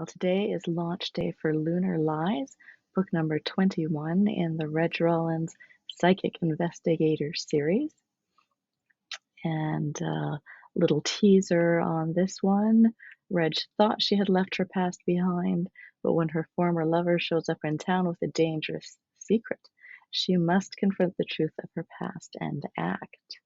Well, today is launch day for Lunar Lies, book number 21 in the Reg Rawlins Psychic Investigator series. And little teaser on this one. Reg thought she had left her past behind, but when her former lover shows up in town with a dangerous secret, she must confront the truth of her past and act.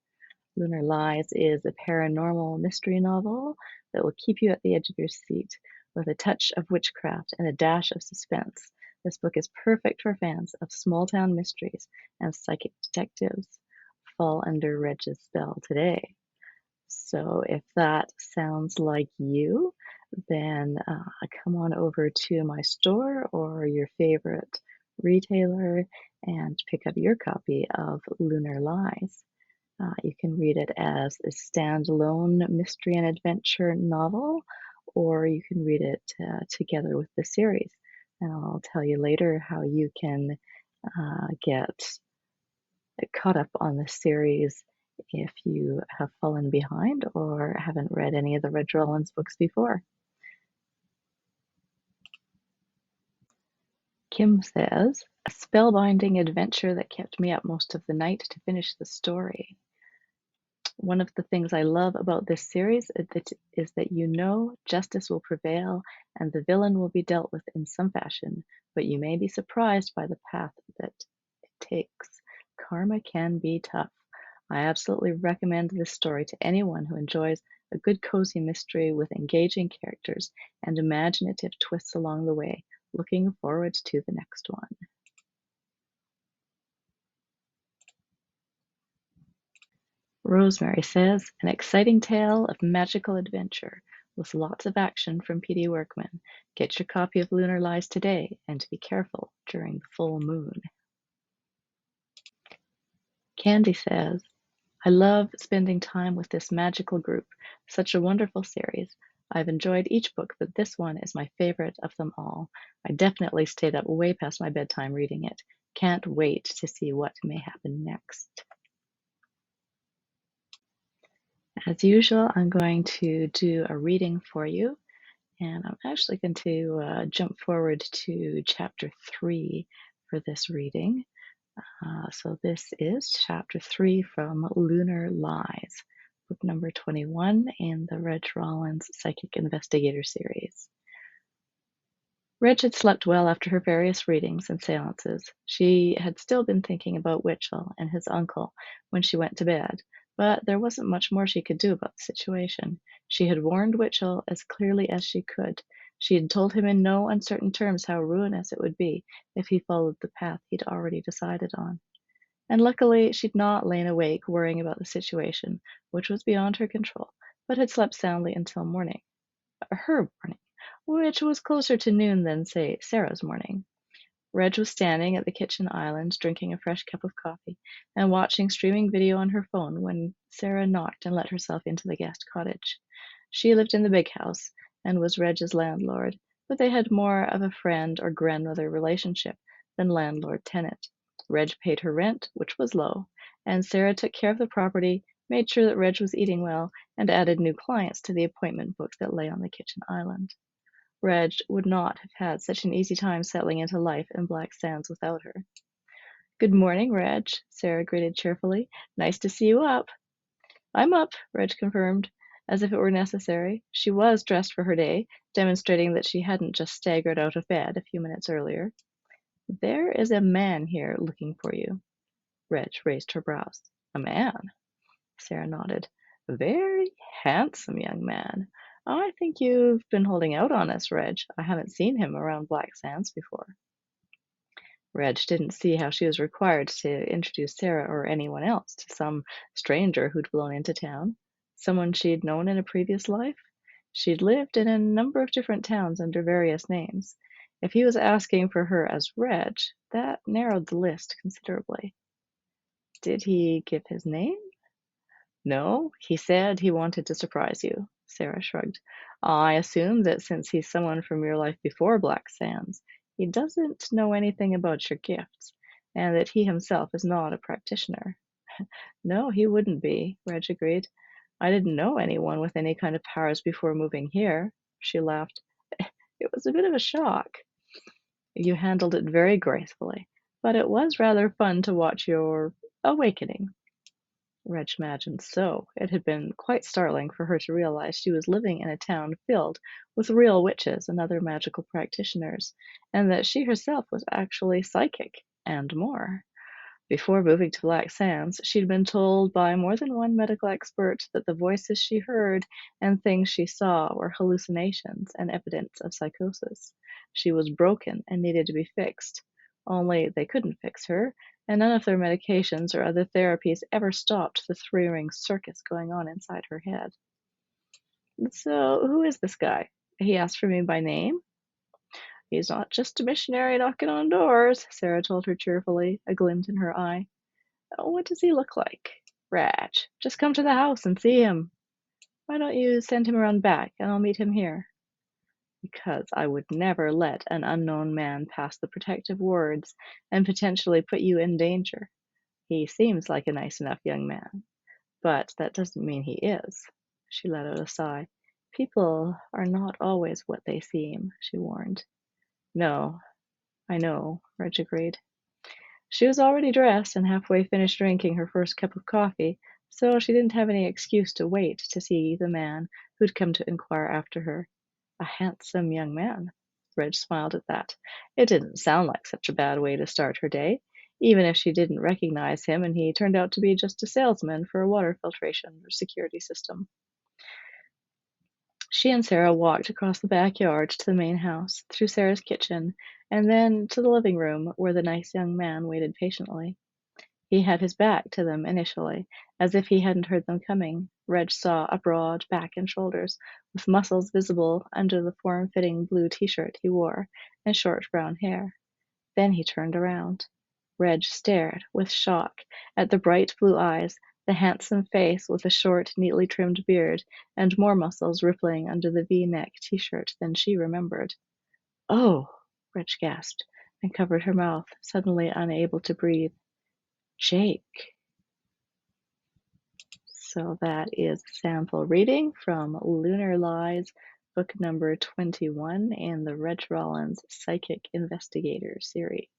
Lunar Lies is a paranormal mystery novel that will keep you at the edge of your seat with a touch of witchcraft and a dash of suspense. This book is perfect for fans of small-town mysteries and psychic detectives. Fall under Reg's spell today. So if that sounds like you, then come on over to my store or your favorite retailer and pick up your copy of Lunar Lies. You can read it as a standalone mystery and adventure novel, or you can read it together with the series. And I'll tell you later how you can get caught up on the series if you have fallen behind or haven't read any of the Reg Rawlins books before. Kim says, a spellbinding adventure that kept me up most of the night to finish the story. One of the things I love about this series is that you know justice will prevail and the villain will be dealt with in some fashion, but you may be surprised by the path that it takes. Karma can be tough. I absolutely recommend this story to anyone who enjoys a good cozy mystery with engaging characters and imaginative twists along the way. Looking forward to the next one. Rosemary says, an exciting tale of magical adventure with lots of action from P.D. Workman. Get your copy of Lunar Lies today and be careful during the full moon. Candy says, I love spending time with this magical group. Such a wonderful series. I've enjoyed each book, but this one is my favorite of them all. I definitely stayed up way past my bedtime reading it. Can't wait to see what may happen next. As usual, I'm going to do a reading for you, and I'm actually going to jump forward to chapter 3 for this reading. So this is chapter 3 from Lunar Lies, book number 21 in the Reg Rawlins Psychic Investigator series. Reg had slept well after her various readings and seances. She had still been thinking about Witchell and his uncle when she went to bed, but there wasn't much more she could do about the situation. She had warned Witchell as clearly as she could. She had told him in no uncertain terms how ruinous it would be if he followed the path he'd already decided on. And luckily, she'd not lain awake worrying about the situation, which was beyond her control, but had slept soundly until morning. Her morning, which was closer to noon than, say, Sarah's morning. Reg was standing at the kitchen island, drinking a fresh cup of coffee and watching streaming video on her phone when Sarah knocked and let herself into the guest cottage. She lived in the big house and was Reg's landlord, but they had more of a friend or grandmother relationship than landlord-tenant. Reg paid her rent, which was low, and Sarah took care of the property, made sure that Reg was eating well, and added new clients to the appointment book that lay on the kitchen island. Reg would not have had such an easy time settling into life in Black Sands without her. Good morning, Reg, Sarah greeted cheerfully. Nice to see you up. I'm up, Reg confirmed, as if it were necessary. She was dressed for her day, demonstrating that she hadn't just staggered out of bed a few minutes earlier. There is a man here looking for you. Reg raised her brows. A man? Sarah nodded. A very handsome young man. I think you've been holding out on us, Reg. I haven't seen him around Black Sands before. Reg didn't see how she was required to introduce Sarah or anyone else to some stranger who'd blown into town. Someone she'd known in a previous life? She'd lived in a number of different towns under various names. If he was asking for her as Reg, that narrowed the list considerably. Did he give his name? No, he said he wanted to surprise you, Sarah shrugged. I assume that since he's someone from your life before Black Sands, he doesn't know anything about your gifts, and that he himself is not a practitioner. No, he wouldn't be, Reg agreed. I didn't know anyone with any kind of powers before moving here, she laughed. It was a bit of a shock. You handled it very gracefully, but it was rather fun to watch your awakening. Reg imagined so. It had been quite startling for her to realize she was living in a town filled with real witches and other magical practitioners, and that she herself was actually psychic and more. Before moving to Black Sands, she'd been told by more than one medical expert that the voices she heard and things she saw were hallucinations and evidence of psychosis. She was broken and needed to be fixed. Only they couldn't fix her, and none of their medications or other therapies ever stopped the three-ring circus going on inside her head. So, who is this guy? He asked for me by name. He's not just a missionary knocking on doors, Sarah told her cheerfully, a glint in her eye. Oh, what does he look like? Reg, just come to the house and see him. Why don't you send him around back and I'll meet him here? Because I would never let an unknown man pass the protective wards and potentially put you in danger. He seems like a nice enough young man, but that doesn't mean he is. She let out a sigh. People are not always what they seem, she warned. No, I know, Reg agreed. She was already dressed and halfway finished drinking her first cup of coffee, so she didn't have any excuse to wait to see the man who'd come to inquire after her. A handsome young man. Reg smiled at that. It didn't sound like such a bad way to start her day, even if she didn't recognize him and he turned out to be just a salesman for a water filtration or security system. She and Sarah walked across the backyard to the main house, through Sarah's kitchen, and then to the living room where the nice young man waited patiently. He had his back to them initially, as if he hadn't heard them coming. Reg saw a broad back and shoulders, with muscles visible under the form-fitting blue t-shirt he wore, and short brown hair. Then he turned around. Reg stared, with shock, at the bright blue eyes, the handsome face with the short, neatly trimmed beard, and more muscles rippling under the V-neck t-shirt than she remembered. Oh! Reg gasped, and covered her mouth, suddenly unable to breathe. Jake. So that is a sample reading from Lunar Lies, book number 21 in the Reg Rawlins Psychic Investigator series.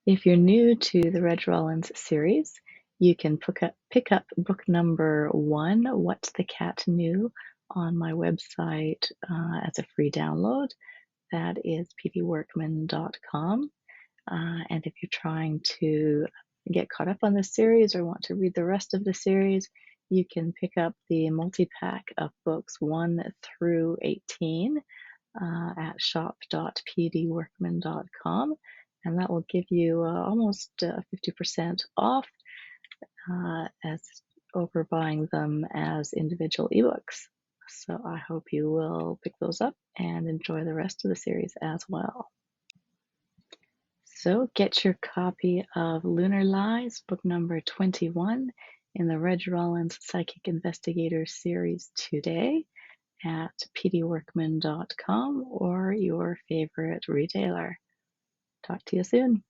If you're new to the Reg Rawlins series, you can pick up book number 1, What's the Cat Knew, on my website as a free download. That is pdworkman.com. And if you're trying to get caught up on this series or want to read the rest of the series, you can pick up the multi-pack of books 1 through 18 at shop.pdworkman.com, and that will give you almost 50% off as over buying them as individual ebooks. So I hope you will pick those up and enjoy the rest of the series as well. So get your copy of Lunar Lies, book number 21 in the Reg Rawlins Psychic Investigator series today at pdworkman.com or your favorite retailer. Talk to you soon.